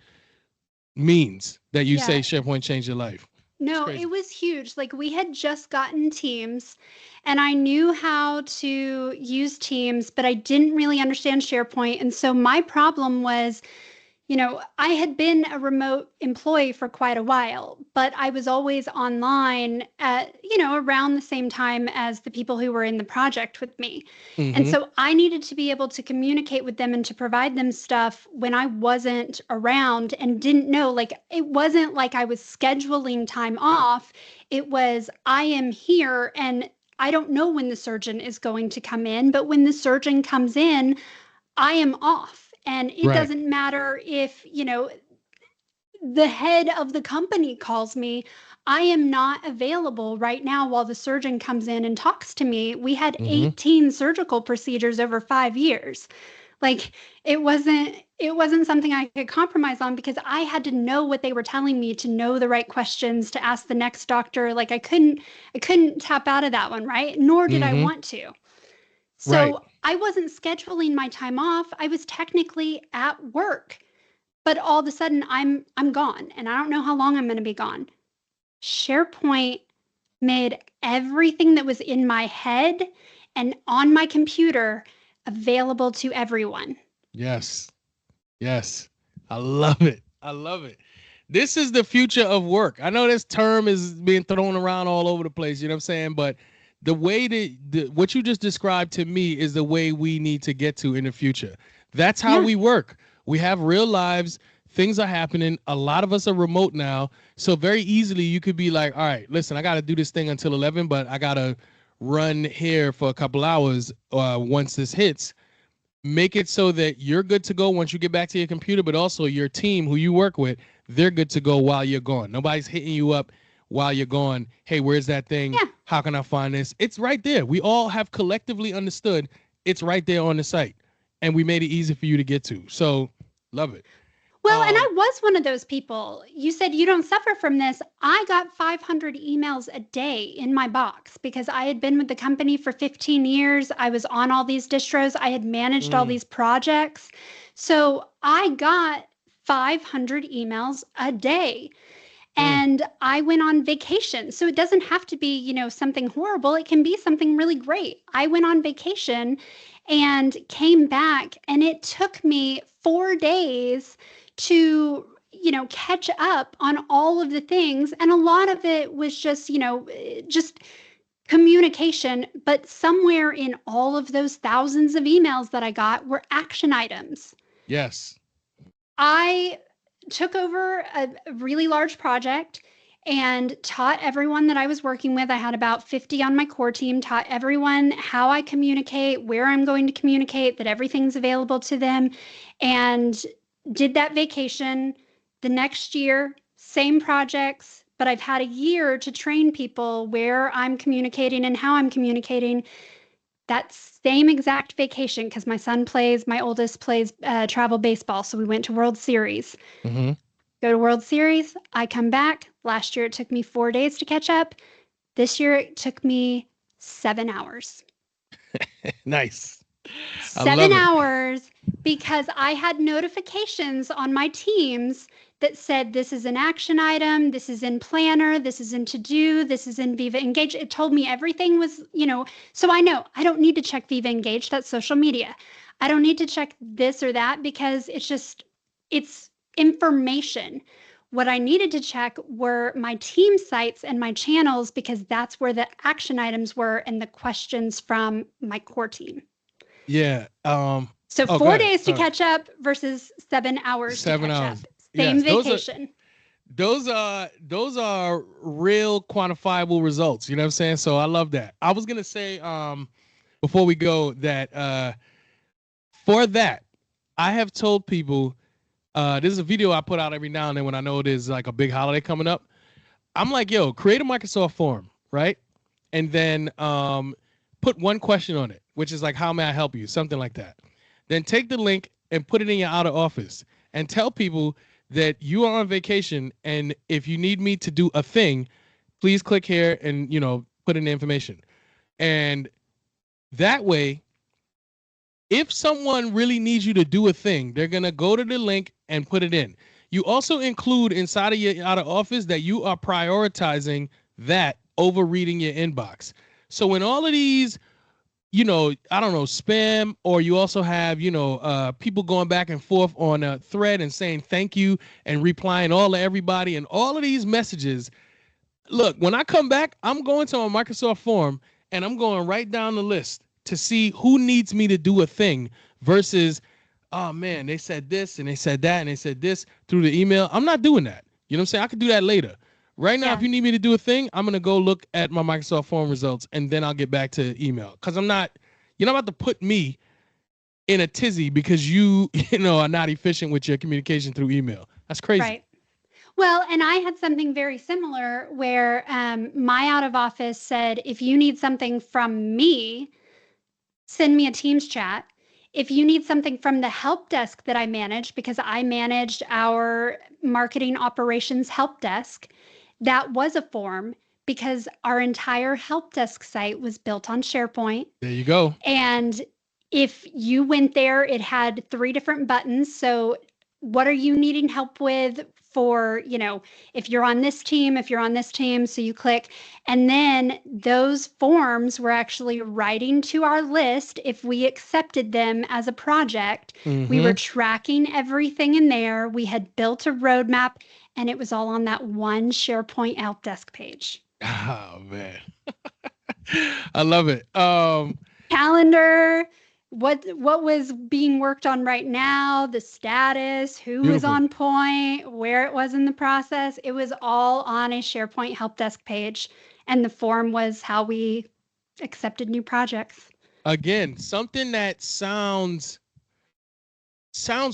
means that you say SharePoint changed your life. No, it was huge. Like, we had just gotten Teams and I knew how to use Teams, but I didn't really understand SharePoint. And so my problem was, I had been a remote employee for quite a while, but I was always online at, around the same time as the people who were in the project with me. And so I needed to be able to communicate with them and to provide them stuff when I wasn't around and didn't know. Like, it wasn't like I was scheduling time off. It was, I am here and I don't know when the surgeon is going to come in, but when the surgeon comes in, I am off. And it doesn't matter if, the head of the company calls me. I am not available right now while the surgeon comes in and talks to me. We had 18 surgical procedures over 5 years. Like, it wasn't something I could compromise on because I had to know what they were telling me to know the right questions to ask the next doctor. Like, I couldn't tap out of that one, right? Nor did I want to. So I wasn't scheduling my time off. I was technically at work, but all of a sudden I'm gone and I don't know how long I'm going to be gone. SharePoint made everything that was in my head and on my computer available to everyone. Yes. I love it. This is the future of work. I know this term is being thrown around all over the place, you know what I'm saying? But the way that what you just described to me is the way we need to get to in the future. That's how we work. We have real lives. Things are happening. A lot of us are remote now. So very easily you could be like, all right, listen, I got to do this thing until 11, but I got to run here for a couple hours once this hits. Make it so that you're good to go once you get back to your computer, but also your team who you work with, they're good to go while you're gone. Nobody's hitting you up while you're gone. Hey, where's that thing? How can I find this? It's right there. We all have collectively understood it's right there on the site, and we made it easy for you to get to. So love it. Well, and I was one of those people. You said you don't suffer from this. I got 500 emails a day in my box because I had been with the company for 15 years. I was on all these distros. I had managed all these projects. So I got 500 emails a day. And I went on vacation. So it doesn't have to be, something horrible. It can be something really great. I went on vacation and came back, and it took me 4 days to, catch up on all of the things. And a lot of it was just, just communication. But somewhere in all of those thousands of emails that I got were action items. Yes. I took over a really large project and taught everyone that I was working with. I had about 50 on my core team, taught everyone how I communicate, where I'm going to communicate, that everything's available to them, and did that vacation. The next year, same projects, but I've had a year to train people where I'm communicating and how I'm communicating. That same exact vacation, because my oldest plays travel baseball. So we went to World Series. Go to World Series. I come back. Last year, it took me 4 days to catch up. This year, it took me 7 hours. Nice. 7 hours because I had notifications on my Teams that said, this is an action item, this is in Planner, this is in To Do, this is in Viva Engage. It told me everything was, so I know I don't need to check Viva Engage. That's social media. I don't need to check this or that because it's information. What I needed to check were my team sites and my channels because that's where the action items were and the questions from my core team. Yeah. So 4 days to catch up versus 7 hours to catch up. Same vacation. Those are real quantifiable results. You know what I'm saying? So I love that. I was gonna say before we go that for that, I have told people this is a video I put out every now and then when I know there's like a big holiday coming up. I'm like, yo, create a Microsoft form, right? And then put one question on it, which is like, how may I help you? Something like that. Then take the link and put it in your out of office and tell people that you are on vacation. And if you need me to do a thing, please click here and, put in the information. And that way, if someone really needs you to do a thing, they're going to go to the link and put it in. You also include inside of your out of office that you are prioritizing that over reading your inbox. So when all of these, spam, or you also have, people going back and forth on a thread and saying thank you and replying all to everybody and all of these messages. Look, when I come back, I'm going to a Microsoft form and I'm going right down the list to see who needs me to do a thing versus, oh man, they said this and they said that and they said this through the email. I'm not doing that. You know what I'm saying? I could do that later. Right now, if you need me to do a thing, I'm going to go look at my Microsoft form results and then I'll get back to email. Because you're not about to put me in a tizzy because you are not efficient with your communication through email. That's crazy. Right. Well, and I had something very similar where my out of office said, if you need something from me, send me a Teams chat. If you need something from the help desk that I managed, because I managed our marketing operations help desk, that was a form because our entire help desk site was built on SharePoint. There you go. And if you went there, it had 3 different buttons. So what are you needing help with for, if you're on this team, so you click, and then those forms were actually writing to our list. If we accepted them as a project, we were tracking everything in there. We had built a roadmap and it was all on that one SharePoint help desk page. Oh man. I love it. Calendar, what was being worked on right now, the status, who was on point, where it was in the process. It was all on a SharePoint help desk page. And the form was how we accepted new projects. Again, something that sounds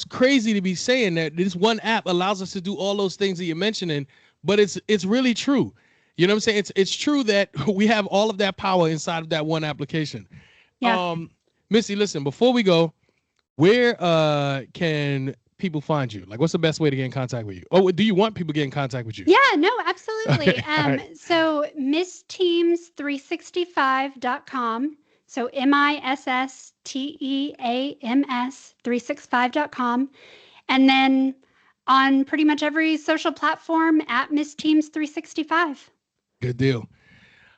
crazy to be saying that this one app allows us to do all those things that you're mentioning, but it's really true. You know what I'm saying? It's true that we have all of that power inside of that one application. Yeah. Misty, listen, before we go, where can people find you? Like, what's the best way to get in contact with you? Oh, do you want people to get in contact with you? Yeah, no, absolutely. Okay, right. So missteams365.com. So MISSTEAMS365.com. And then on pretty much every social platform at missteams365. Good deal.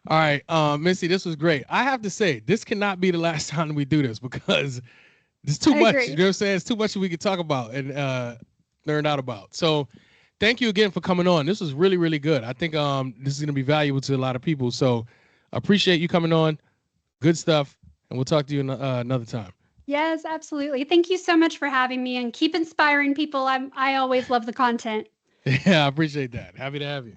All right, Misty, this was great. I have to say, this cannot be the last time we do this because there's too much. You know what I'm saying? It's too much we could talk about and learn out about. So thank you again for coming on. This was really, really good. I think this is going to be valuable to a lot of people. So I appreciate you coming on. Good stuff. And we'll talk to you another time. Yes, absolutely. Thank you so much for having me and keep inspiring people. I always love the content. Yeah, I appreciate that. Happy to have you.